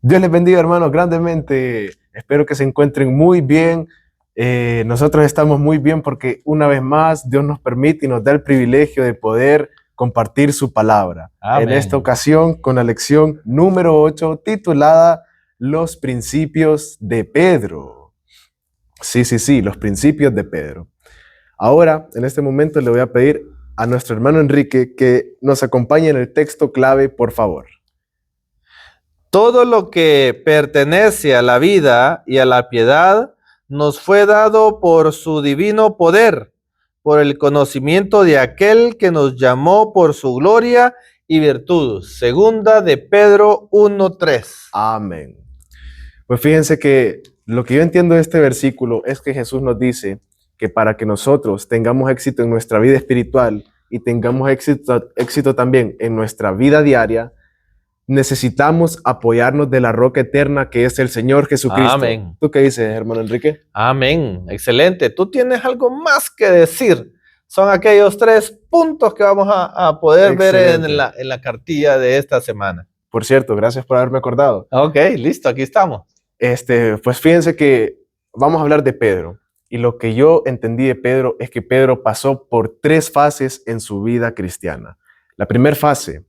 Dios les bendiga, hermanos, grandemente. Espero que se encuentren muy bien. Nosotros estamos muy bien porque una vez más Dios nos permite y nos da el privilegio de poder compartir su palabra. Amén. En esta ocasión con la lección número 8 titulada Los principios de Pedro. Sí, los principios de Pedro. Ahora, en este momento le voy a pedir a nuestro hermano Enrique que nos acompañe en el texto clave, por favor. Todo lo que pertenece a la vida y a la piedad nos fue dado por su divino poder, por el conocimiento de aquel que nos llamó por su gloria y virtud. Segunda de Pedro 1:3. Amén. Pues fíjense que lo que yo entiendo de este versículo es que Jesús nos dice que para que nosotros tengamos éxito en nuestra vida espiritual y tengamos éxito también en nuestra vida diaria, necesitamos apoyarnos de la roca eterna que es el Señor Jesucristo. Amén. ¿Tú qué dices, hermano Enrique? Amén. Excelente. ¿Tú tienes algo más que decir? Son aquellos 3 puntos que vamos a poder ver en la cartilla de esta semana. Por cierto, gracias por haberme acordado. Ok, listo, aquí estamos. Pues fíjense que vamos a hablar de Pedro. Y lo que yo entendí de Pedro es que Pedro pasó por 3 fases en su vida cristiana. La primera fase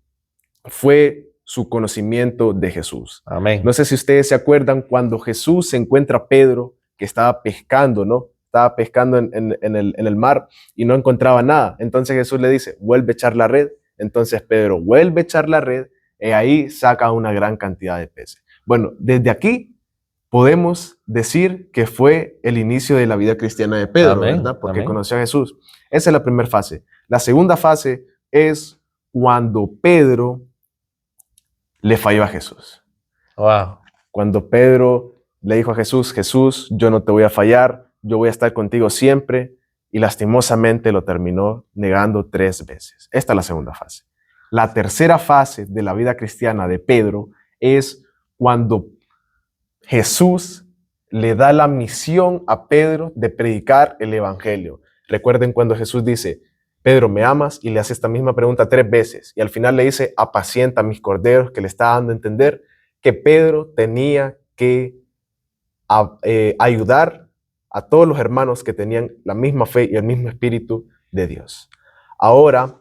fue su conocimiento de Jesús. Amén. No sé si ustedes se acuerdan cuando Jesús se encuentra a Pedro, que estaba pescando, ¿no? Estaba pescando en el mar y no encontraba nada. Entonces Jesús le dice, vuelve a echar la red. Entonces Pedro vuelve a echar la red y ahí saca una gran cantidad de peces. Bueno, desde aquí podemos decir que fue el inicio de la vida cristiana de Pedro, Amén, ¿verdad? Porque amén. conoció a Jesús. Esa es la primera fase. La segunda fase es cuando Pedro le falló a Jesús. Wow. Cuando Pedro le dijo a Jesús, Jesús, yo no te voy a fallar, yo voy a estar contigo siempre, y lastimosamente lo terminó negando 3 veces. Esta es la segunda fase. La tercera fase de la vida cristiana de Pedro es cuando Jesús le da la misión a Pedro de predicar el evangelio. Recuerden cuando Jesús dice, Pedro, ¿me amas? Y le hace esta misma pregunta 3 veces. Y al final le dice, apacienta mis corderos, que le está dando a entender que Pedro tenía que ayudar a todos los hermanos que tenían la misma fe y el mismo espíritu de Dios. Ahora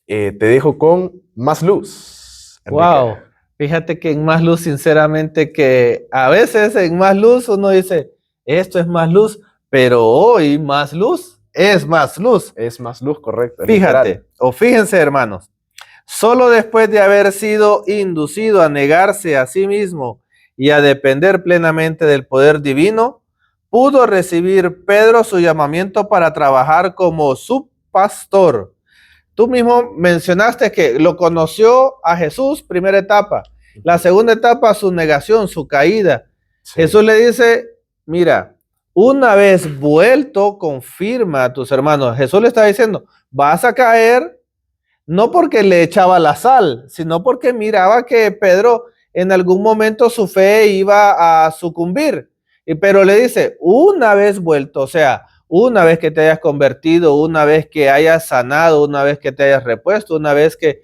te dejo con más luz, Enrique. Wow. Fíjate que en Más Luz, sinceramente, que a veces en Más Luz uno dice, esto es más luz, pero hoy Más Luz es más luz. Es más luz, correcto. Fíjate, literal. o fíjense, hermanos, solo después de haber sido inducido a negarse a sí mismo y a depender plenamente del poder divino, pudo recibir Pedro su llamamiento para trabajar como su pastor. Tú mismo mencionaste que lo conoció a Jesús, primera etapa. La segunda etapa, su negación, su caída. Sí. Jesús le dice, mira, una vez vuelto, confirma a tus hermanos. Jesús le está diciendo, vas a caer, no porque le echaba la sal, sino porque miraba que Pedro en algún momento su fe iba a sucumbir. Pero le dice, una vez vuelto, o sea, una vez que te hayas convertido, una vez que hayas sanado, una vez que te hayas repuesto, una vez que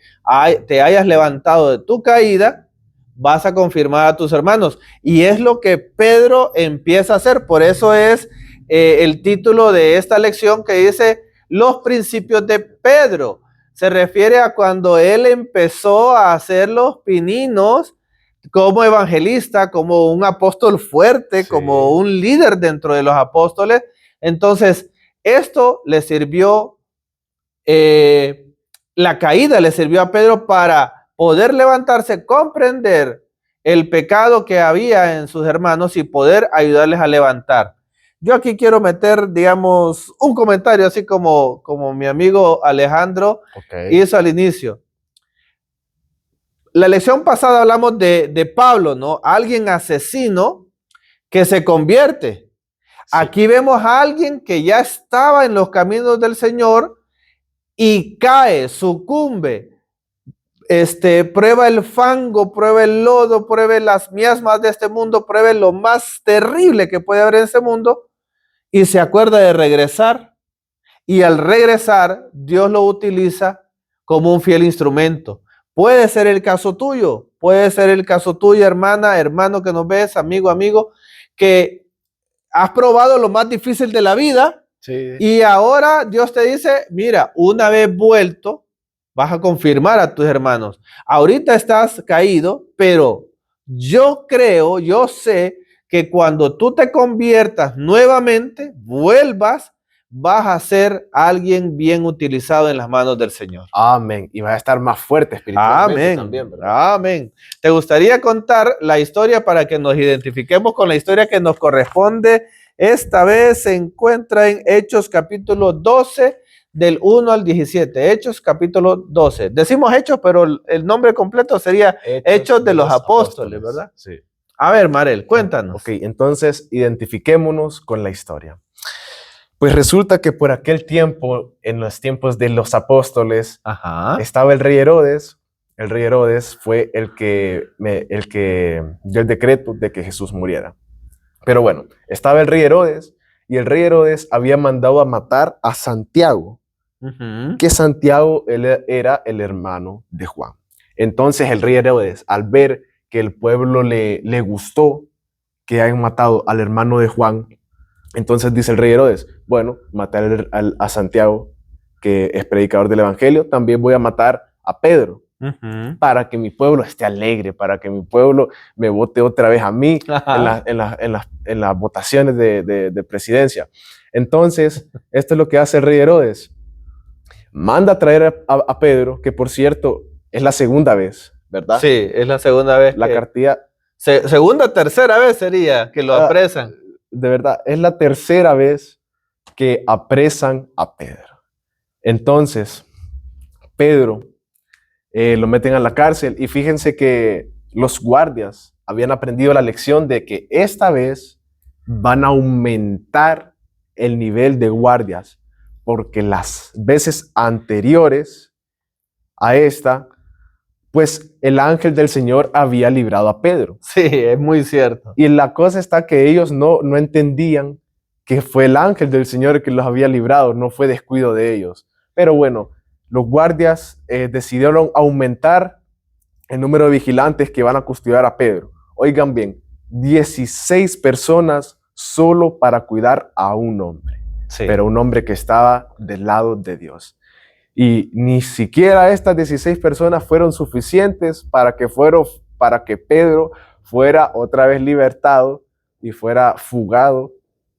te hayas levantado de tu caída, vas a confirmar a tus hermanos. Y es lo que Pedro empieza a hacer. Por eso es el título de esta lección que dice los principios de Pedro. Se refiere a cuando él empezó a hacer los pininos como evangelista, como un apóstol fuerte, sí, como un líder dentro de los apóstoles. Entonces, esto le sirvió, la caída le sirvió a Pedro para poder levantarse, comprender el pecado que había en sus hermanos y poder ayudarles a levantar. Yo aquí quiero meter, digamos, un comentario así como mi amigo Alejandro hizo al inicio. La lección pasada hablamos de Pablo, ¿no? Alguien asesino que se convierte. Sí. Aquí vemos a alguien que ya estaba en los caminos del Señor y cae, sucumbe, prueba el fango, prueba el lodo, prueba las miasmas de este mundo, prueba lo más terrible que puede haber en este mundo y se acuerda de regresar. Y al regresar, Dios lo utiliza como un fiel instrumento. Puede ser el caso tuyo, puede ser el caso tuyo, hermana, hermano que nos ves, amigo, que has probado lo más difícil de la vida Sí. y ahora Dios te dice, mira, una vez vuelto, vas a confirmar a tus hermanos. Ahorita estás caído, pero yo creo, yo sé que cuando tú te conviertas nuevamente, vuelvas, vas a ser alguien bien utilizado en las manos del Señor. Amén. Y vas a estar más fuerte espiritualmente Amén. también, ¿verdad? Amén. ¿Te gustaría contar la historia para que nos identifiquemos con la historia que nos corresponde? Esta vez se encuentra en Hechos capítulo 12, del 1 al 17. Hechos capítulo 12. Decimos Hechos, pero el nombre completo sería Hechos de los Apóstoles, ¿verdad? Sí. A ver, Marel, cuéntanos. Ok, entonces identifiquémonos con la historia. Pues resulta que por aquel tiempo, en los tiempos de los apóstoles, Ajá. estaba el rey Herodes. El rey Herodes fue el que dio el decreto de que Jesús muriera. Pero bueno, estaba el rey Herodes y el rey Herodes había mandado a matar a Santiago, Ujú. que Santiago él era el hermano de Juan. Entonces el rey Herodes, al ver que el pueblo le gustó que hayan matado al hermano de Juan, entonces dice el rey Herodes, bueno, maté a Santiago, que es predicador del evangelio, también voy a matar a Pedro, Ujú. para que mi pueblo esté alegre, para que mi pueblo me vote otra vez a mí Ajá. en las votaciones de presidencia. Entonces, esto es lo que hace el rey Herodes. Manda a traer a Pedro, que por cierto es la segunda vez, ¿verdad? Sí, es la segunda vez La que... cartilla, segunda, tercera vez sería que lo apresan. de verdad, es la tercera vez que apresan a Pedro. Entonces, Pedro lo meten a la cárcel y fíjense que los guardias habían aprendido la lección de que esta vez van a aumentar el nivel de guardias porque las veces anteriores a esta, pues el ángel del Señor había librado a Pedro. Sí, es muy cierto. Y la cosa está que ellos no entendían que fue el ángel del Señor el que los había librado, no fue descuido de ellos. Pero bueno, los guardias decidieron aumentar el número de vigilantes que van a custodiar a Pedro. Oigan bien, 16 personas solo para cuidar a un hombre, Sí. pero un hombre que estaba del lado de Dios. Y ni siquiera estas 16 personas fueron suficientes para que Pedro fuera otra vez libertado y fuera fugado,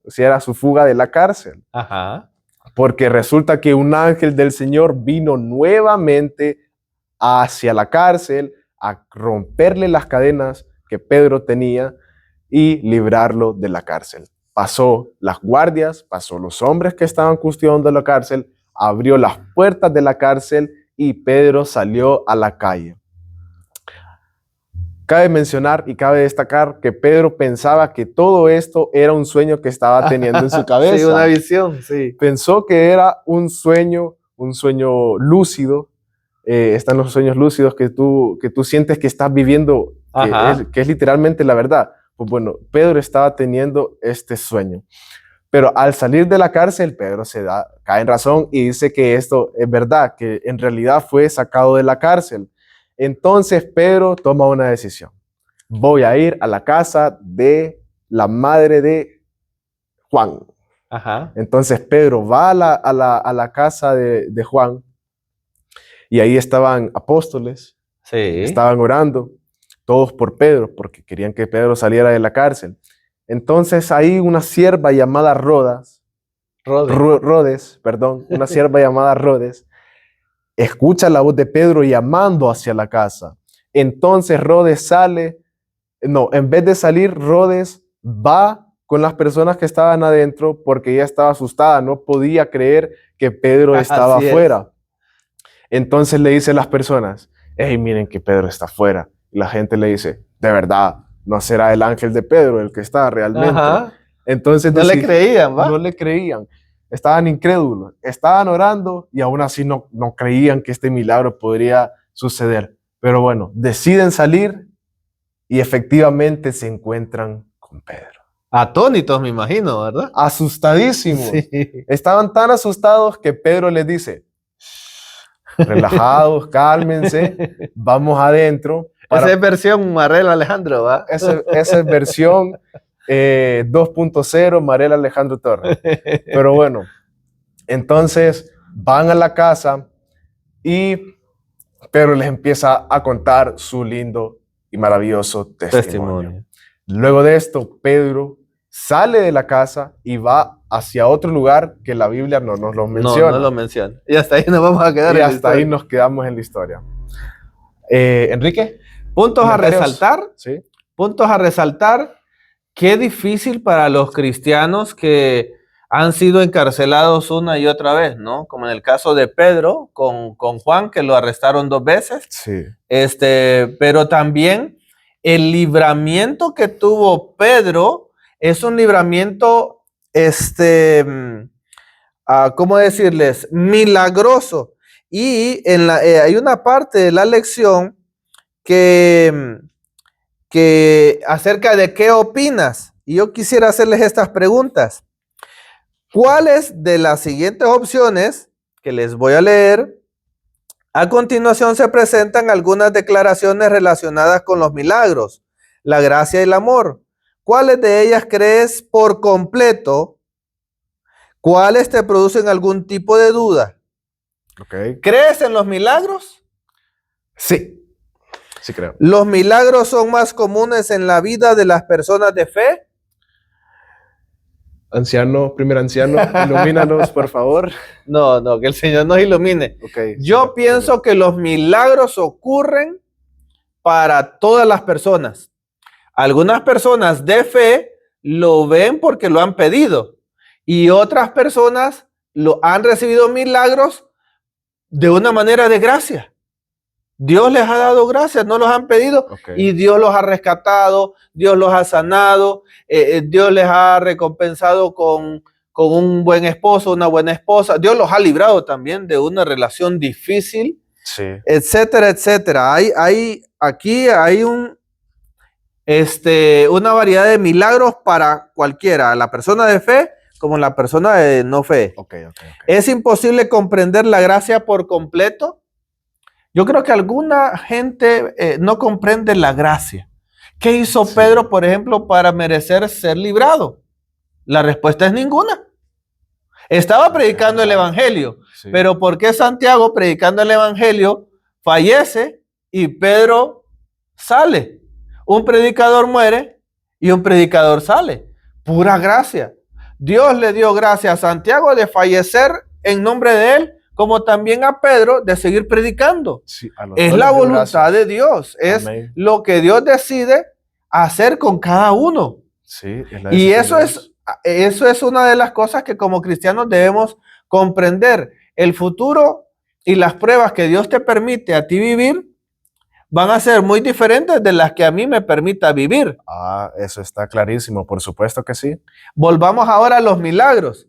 o sea, era su fuga de la cárcel. Ajá. Porque resulta que un ángel del Señor vino nuevamente hacia la cárcel a romperle las cadenas que Pedro tenía y librarlo de la cárcel. Pasó las guardias, pasó los hombres que estaban custodiando la cárcel, abrió las puertas de la cárcel y Pedro salió a la calle. Cabe mencionar y cabe destacar que Pedro pensaba que todo esto era un sueño que estaba teniendo en su cabeza. Sí, una visión, sí. Pensó que era un sueño lúcido. Están los sueños lúcidos que tú sientes que estás viviendo, que es literalmente la verdad. Pues bueno, Pedro estaba teniendo este sueño. Pero al salir de la cárcel, Pedro cae en razón y dice que esto es verdad, que en realidad fue sacado de la cárcel. Entonces Pedro toma una decisión. Voy a ir a la casa de la madre de Juan. Ajá. Entonces Pedro va a la casa de Juan y ahí estaban apóstoles, Sí. estaban orando, todos por Pedro, porque querían que Pedro saliera de la cárcel. Entonces ahí una sierva llamada Rodes, una sierva llamada Rodes, escucha la voz de Pedro llamando hacia la casa. Entonces en vez de salir, Rodes va con las personas que estaban adentro porque ella estaba asustada, no podía creer que Pedro estaba afuera. Entonces le dice a las personas, hey, miren que Pedro está afuera. Y la gente le dice, de verdad, no será el ángel de Pedro el que está realmente. Ajá. Entonces no le creían, ¿va? No le creían. Estaban incrédulos, estaban orando y aún así no creían que este milagro podría suceder. Pero bueno, deciden salir y efectivamente se encuentran con Pedro. Atónitos, me imagino, ¿verdad? Asustadísimos. Sí. Estaban tan asustados que Pedro les dice, relajados, cálmense, vamos adentro Esa es versión Marel Alejandro, ¿va? Esa es versión 2.0 Mariela Alejandro Torres. Pero bueno, entonces van a la casa y Pedro les empieza a contar su lindo y maravilloso testimonio. Luego de esto, Pedro sale de la casa y va hacia otro lugar que la Biblia no nos lo menciona. No lo menciona. Y hasta ahí nos vamos a quedar. Y hasta ahí nos quedamos en la historia. Enrique. Puntos a resaltar. Sí. Puntos a resaltar. Qué difícil para los cristianos que han sido encarcelados una y otra vez, ¿no? Como en el caso de Pedro con Juan, que lo arrestaron 2 veces. Sí. Pero también el libramiento que tuvo Pedro es un libramiento, ¿cómo decirles? Milagroso. Y hay una parte de la lección que acerca de qué opinas. Y yo quisiera hacerles estas preguntas. ¿Cuáles de las siguientes opciones que les voy a leer a continuación se presentan algunas declaraciones relacionadas con los milagros, la gracia y el amor? ¿Cuáles de ellas crees por completo? ¿Cuáles te producen algún tipo de duda? Okay. ¿Crees en los milagros? Sí. Sí creo. ¿Los milagros son más comunes en la vida de las personas de fe? Primer anciano, ilumínanos, por favor. No, que el Señor nos ilumine. Okay, Yo pienso que los milagros ocurren para todas las personas. Algunas personas de fe lo ven porque lo han pedido y otras personas lo han recibido milagros de una manera de gracia. Dios les ha dado gracias, no los han pedido, y Dios los ha rescatado, Dios los ha sanado, Dios les ha recompensado con un buen esposo, una buena esposa. Dios los ha librado también de una relación difícil, sí, etcétera, etcétera. Aquí hay una variedad de milagros para cualquiera, la persona de fe como la persona de no fe. Okay. ¿Es imposible comprender la gracia por completo? Yo creo que alguna gente no comprende la gracia. ¿Qué hizo Pedro, por ejemplo, para merecer ser librado? La respuesta es ninguna. Estaba predicando el evangelio, pero ¿por qué Santiago, predicando el evangelio, fallece y Pedro sale? Un predicador muere y un predicador sale. Pura gracia. Dios le dio gracia a Santiago de fallecer en nombre de él, como también a Pedro de seguir predicando. Sí, es la voluntad de Dios. Es Amén. Lo que Dios decide hacer con cada uno. Sí, y eso es una de las cosas que como cristianos debemos comprender. El futuro y las pruebas que Dios te permite a ti vivir van a ser muy diferentes de las que a mí me permita vivir. Eso está clarísimo, por supuesto que sí. Volvamos ahora a los milagros.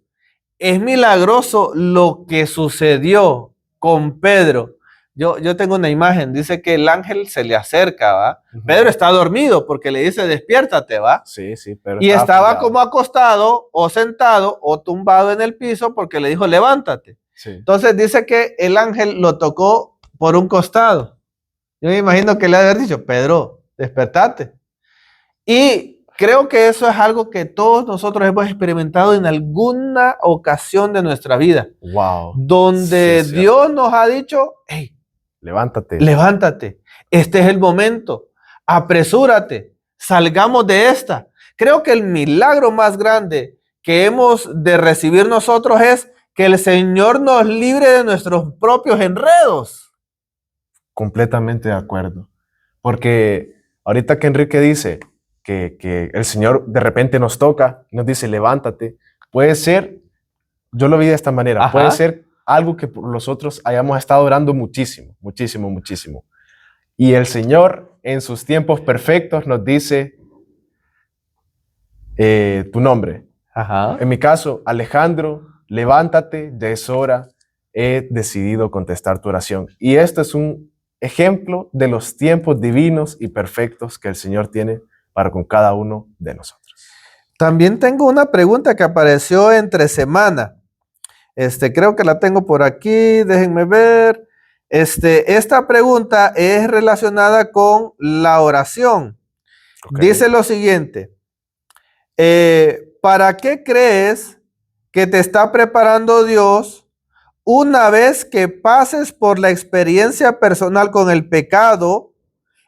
Es milagroso lo que sucedió con Pedro. Yo tengo una imagen, dice que el ángel se le acerca, ¿va? Pedro está dormido porque le dice, despiértate, ¿va? Sí, pero y estaba como acostado o sentado o tumbado en el piso porque le dijo, levántate. Sí. Entonces dice que el ángel lo tocó por un costado. Yo me imagino que le ha de haber dicho, Pedro, despertate. Y creo que eso es algo que todos nosotros hemos experimentado en alguna ocasión de nuestra vida. Wow. Donde Dios nos ha dicho, hey, levántate. Este es el momento. Apresúrate. Salgamos de esta. Creo que el milagro más grande que hemos de recibir nosotros es que el Señor nos libre de nuestros propios enredos. Completamente de acuerdo. Porque ahorita que Enrique dice que el Señor de repente nos toca, nos dice levántate, puede ser, yo lo vi de esta manera, puede ser algo que nosotros hayamos estado orando muchísimo. Y el Señor en sus tiempos perfectos nos dice tu nombre. En mi caso, Alejandro, levántate, ya es hora, he decidido contestar tu oración. Y esto es un ejemplo de los tiempos divinos y perfectos que el Señor tiene para con cada uno de nosotros. También tengo una pregunta que apareció entre semana. Creo que la tengo por aquí, déjenme ver. Esta pregunta es relacionada con la oración. Okay. Dice lo siguiente. ¿Para qué crees que te está preparando Dios una vez que pases por la experiencia personal con el pecado,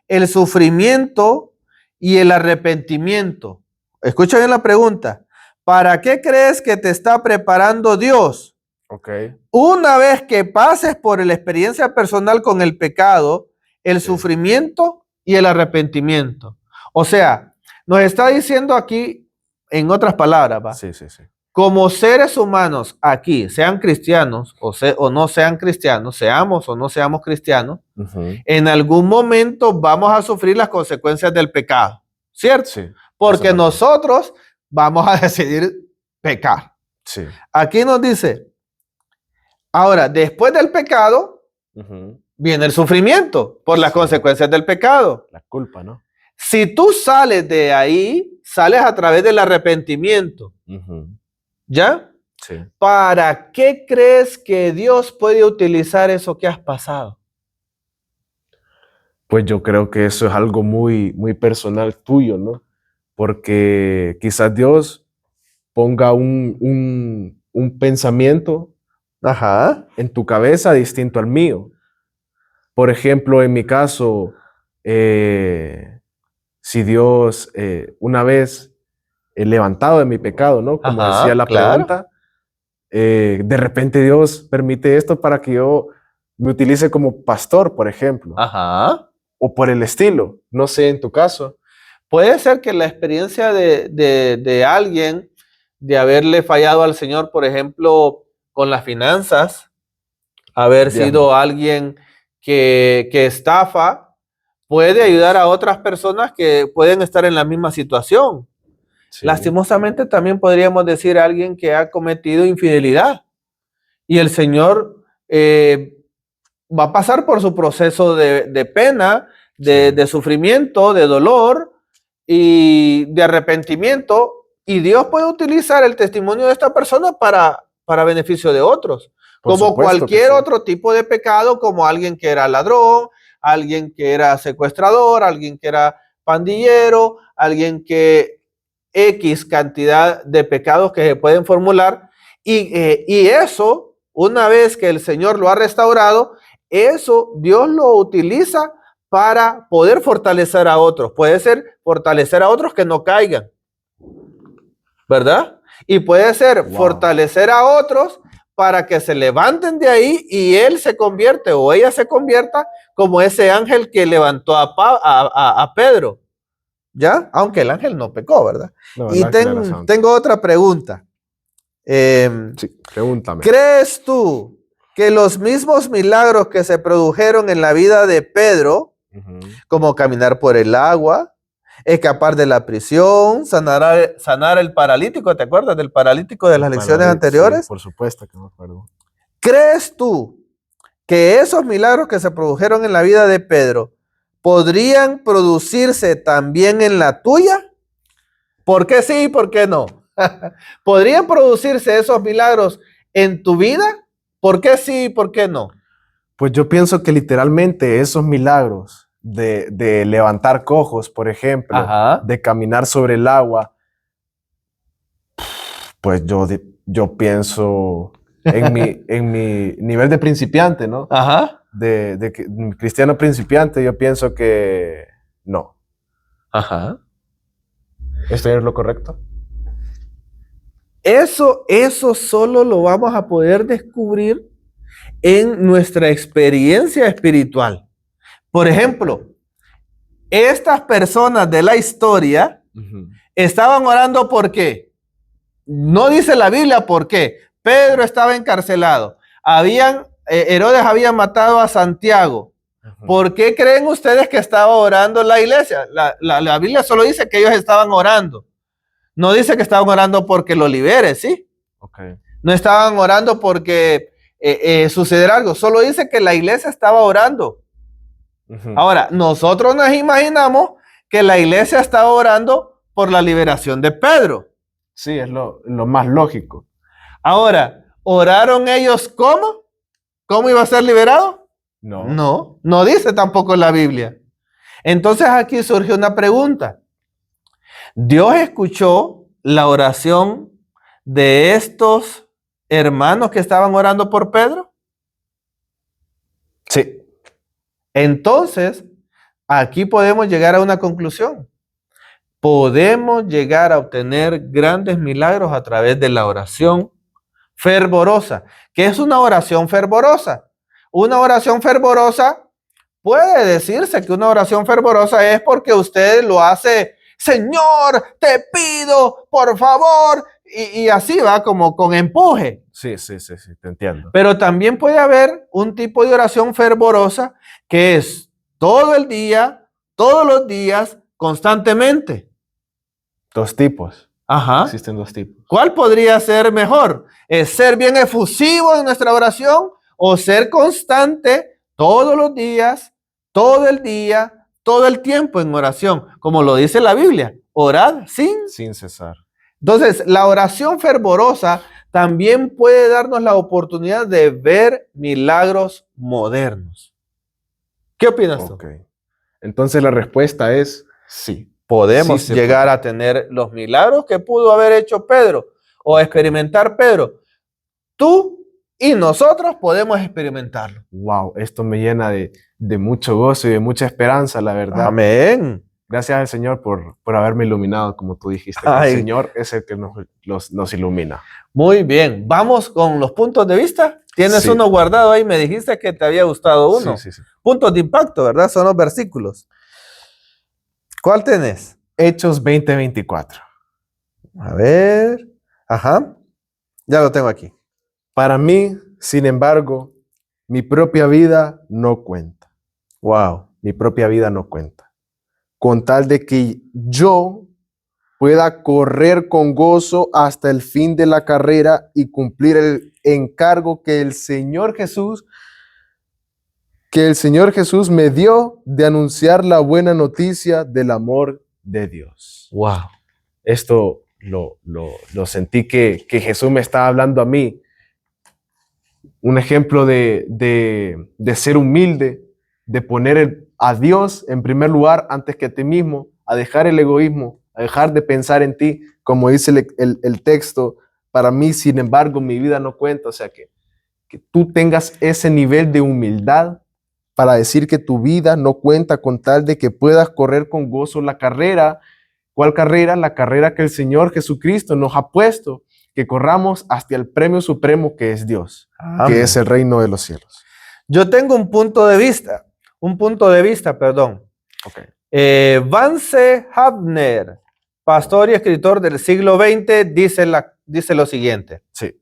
el sufrimiento y el arrepentimiento? Escucha bien la pregunta. ¿Para qué crees que te está preparando Dios? Okay. Una vez que pases por la experiencia personal con el pecado, el sufrimiento y el arrepentimiento. O sea, nos está diciendo aquí, en otras palabras, ¿va? Sí, sí, sí. Como seres humanos aquí, sean cristianos o no sean cristianos, seamos o no seamos cristianos, en algún momento vamos a sufrir las consecuencias del pecado, ¿cierto? Sí. Porque nosotros vamos a decidir pecar. Sí. Aquí nos dice, ahora, después del pecado, viene el sufrimiento por las consecuencias del pecado. La culpa, ¿no? Si tú sales de ahí, sales a través del arrepentimiento. ¿Ya? Sí. ¿Para qué crees que Dios puede utilizar eso que has pasado? Pues yo creo que eso es algo muy, muy personal tuyo, ¿no? Porque quizás Dios ponga un pensamiento en tu cabeza distinto al mío. Por ejemplo, en mi caso, si Dios una vez levantado de mi pecado, ¿no? Como decía la pregunta, de repente Dios permite esto para que yo me utilice como pastor, por ejemplo. O por el estilo, no sé en tu caso. Puede ser que la experiencia de alguien, de haberle fallado al Señor, por ejemplo, con las finanzas, haber sido alguien que estafa, puede ayudar a otras personas que pueden estar en la misma situación. Sí. Lastimosamente también podríamos decir a alguien que ha cometido infidelidad y el Señor va a pasar por su proceso de pena, de sufrimiento, de dolor y de arrepentimiento, y Dios puede utilizar el testimonio de esta persona para beneficio de otros, como cualquier otro tipo de pecado, como alguien que era ladrón, alguien que era secuestrador, alguien que era pandillero, alguien que X cantidad de pecados que se pueden formular, y eso, una vez que el Señor lo ha restaurado, eso Dios lo utiliza para poder fortalecer a otros. Puede ser fortalecer a otros que no caigan, ¿verdad? Y puede ser fortalecer a otros para que se levanten de ahí y él se convierte o ella se convierta como ese ángel que levantó a Pedro, ¿ya? Aunque el ángel no pecó, ¿verdad? No, y tengo otra pregunta. Sí, pregúntame. ¿Crees tú que los mismos milagros que se produjeron en la vida de Pedro, como caminar por el agua, escapar de la prisión, sanar el paralítico, ¿te acuerdas del paralítico de las lecciones anteriores? Sí, por supuesto que me acuerdo. ¿Crees tú que esos milagros que se produjeron en la vida de Pedro podrían producirse también en la tuya? ¿Por qué sí y por qué no? ¿Podrían producirse esos milagros en tu vida? ¿Por qué sí y por qué no? Pues yo pienso que literalmente esos milagros de levantar cojos, por ejemplo, de caminar sobre el agua, pues yo pienso en mi nivel de principiante, ¿no? De cristiano principiante, yo pienso que no. ¿Estoy en lo correcto? Eso solo lo vamos a poder descubrir en nuestra experiencia espiritual. Por ejemplo, estas personas de la historia estaban orando ¿por qué? No dice la Biblia por qué. Pedro estaba encarcelado. Herodes había matado a Santiago. ¿Por qué creen ustedes que estaba orando la iglesia? La Biblia solo dice que ellos estaban orando. No dice que estaban orando porque lo libere, ¿sí? No estaban orando porque sucediera algo. Solo dice que la iglesia estaba orando. Ahora, nosotros nos imaginamos que la iglesia estaba orando por la liberación de Pedro. Sí, es lo más lógico. Ahora, ¿oraron ellos cómo? ¿Cómo iba a ser liberado? No, no dice tampoco la Biblia. Entonces aquí surge una pregunta. ¿Dios escuchó la oración de estos hermanos que estaban orando por Pedro? Sí. Entonces, aquí podemos llegar a una conclusión. Podemos llegar a obtener grandes milagros a través de la oración fervorosa. ¿Qué es una oración fervorosa? Una oración fervorosa, puede decirse que una oración fervorosa es porque usted lo hace, Señor, te pido, por favor, y así va como con empuje. Sí, te entiendo. Pero también puede haber un tipo de oración fervorosa que es todo el día, todos los días, constantemente. Dos tipos. Ajá. Existen dos tipos. ¿Cuál podría ser mejor? ¿Es ser bien efusivo en nuestra oración o ser constante todos los días, todo el día, todo el tiempo en oración? Como lo dice la Biblia, orad sin cesar. Entonces, la oración fervorosa también puede darnos la oportunidad de ver milagros modernos. ¿Qué opinas tú? Entonces la respuesta es sí. Podemos llegar a tener los milagros que pudo haber hecho Pedro o experimentar Pedro. Tú y nosotros podemos experimentarlo. Wow, esto me llena de mucho gozo y de mucha esperanza, la verdad. Amén. Gracias al Señor por haberme iluminado, como tú dijiste. El Señor es el que nos ilumina. Muy bien, vamos con los puntos de vista. Tienes uno guardado ahí, me dijiste que te había gustado uno. Sí. Puntos de impacto, ¿verdad? Son los versículos. ¿Cuál tenés? Hechos 20:24. A ver. Ajá. Ya lo tengo aquí. Para mí, sin embargo, mi propia vida no cuenta. Wow. Mi propia vida no cuenta. Con tal de que yo pueda correr con gozo hasta el fin de la carrera y cumplir el encargo que el Señor Jesús me dio de anunciar la buena noticia del amor de Dios. Wow. Esto lo sentí que Jesús me estaba hablando a mí. Un ejemplo de ser humilde, de poner a Dios en primer lugar antes que a ti mismo, a dejar el egoísmo, a dejar de pensar en ti, como dice el texto. Para mí, sin embargo, mi vida no cuenta. O sea, que tú tengas ese nivel de humildad para decir que tu vida no cuenta, con tal de que puedas correr con gozo la carrera. ¿Cuál carrera? La carrera que el Señor Jesucristo nos ha puesto, que corramos hasta el premio supremo que es Dios, que es el reino de los cielos. Yo tengo un punto de vista, Okay. Vance Havner, pastor y escritor del siglo XX, dice lo siguiente. Sí.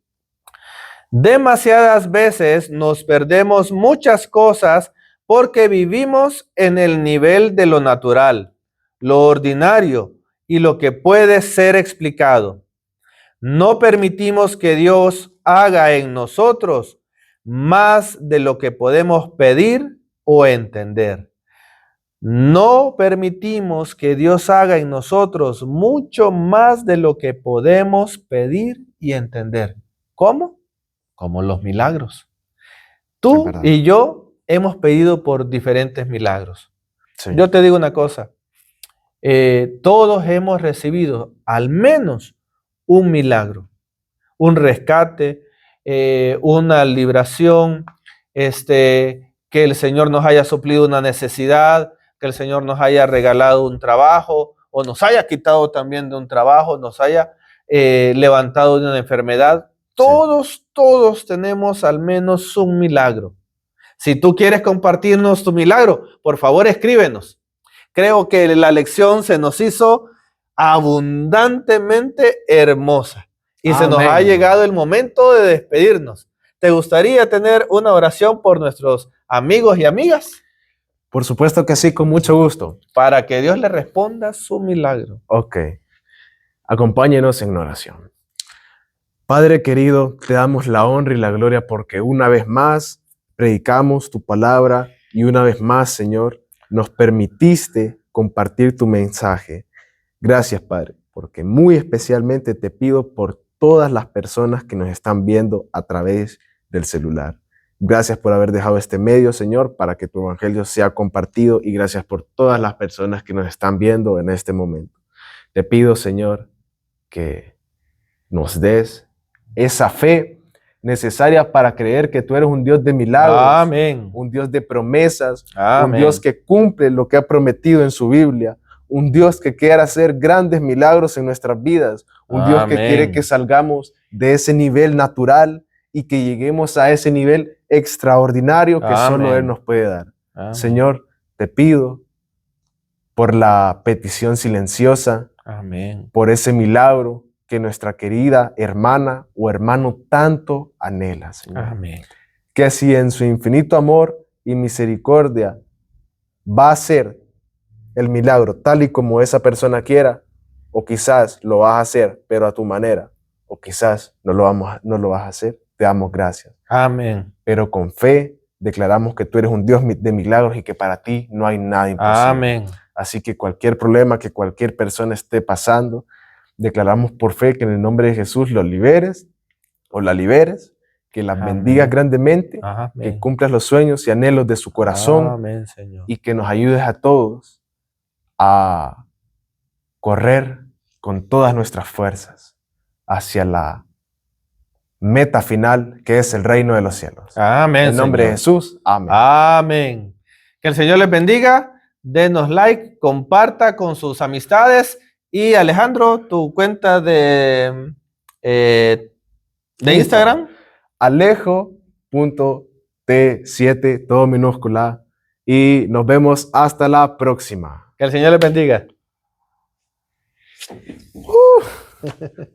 Demasiadas veces nos perdemos muchas cosas porque vivimos en el nivel de lo natural, lo ordinario y lo que puede ser explicado. No permitimos que Dios haga en nosotros más de lo que podemos pedir o entender. No permitimos que Dios haga en nosotros mucho más de lo que podemos pedir y entender. ¿Cómo? Como los milagros. Tú y yo hemos pedido por diferentes milagros. Sí. Yo te digo una cosa. Todos hemos recibido al menos un milagro, un rescate, una liberación, que el Señor nos haya suplido una necesidad, que el Señor nos haya regalado un trabajo o nos haya quitado también de un trabajo, nos haya levantado de una enfermedad. Todos tenemos al menos un milagro. Si tú quieres compartirnos tu milagro, por favor escríbenos. Creo que la lección se nos hizo abundantemente hermosa y Amén. Se nos ha llegado el momento de despedirnos. ¿Te gustaría tener una oración por nuestros amigos y amigas? Por supuesto que sí, con mucho gusto. Para que Dios le responda su milagro. Ok. Acompáñenos en oración. Padre querido, te damos la honra y la gloria porque una vez más predicamos tu palabra y una vez más, Señor, nos permitiste compartir tu mensaje. Gracias, Padre, porque muy especialmente te pido por todas las personas que nos están viendo a través del celular. Gracias por haber dejado este medio, Señor, para que tu evangelio sea compartido y gracias por todas las personas que nos están viendo en este momento. Te pido, Señor, que nos des esa fe necesaria para creer que tú eres un Dios de milagros, Amén. un Dios de promesas, Amén. un Dios que cumple lo que ha prometido en su Biblia, un Dios que quiere hacer grandes milagros en nuestras vidas, un Dios que Amén. quiere que salgamos de ese nivel natural y que lleguemos a ese nivel extraordinario que solo Amén. Él nos puede dar. Amén. Señor, te pido por la petición silenciosa, Amén. por ese milagro que nuestra querida hermana o hermano tanto anhela, Señor. Amén. Que si en su infinito amor y misericordia va a hacer el milagro tal y como esa persona quiera, o quizás lo vas a hacer, pero a tu manera, o quizás no lo vas a hacer, te damos gracias. Amén. Pero con fe declaramos que tú eres un Dios de milagros y que para ti no hay nada imposible. Amén. Así que cualquier problema que cualquier persona esté pasando, declaramos por fe que en el nombre de Jesús los liberes o la liberes, que las Amén. bendigas grandemente, que Amén. cumplas los sueños y anhelos de su corazón Amén, Señor. y que nos ayudes a todos a correr con todas nuestras fuerzas hacia la meta final que es el reino de los cielos. Amén, En el nombre de Señor. Jesús, amén. Amén. Que el Señor les bendiga. Denos like, comparta con sus amistades. Y Alejandro, tu cuenta de Instagram. Alejo.t7, todo minúscula. Y nos vemos hasta la próxima. Que el Señor les bendiga.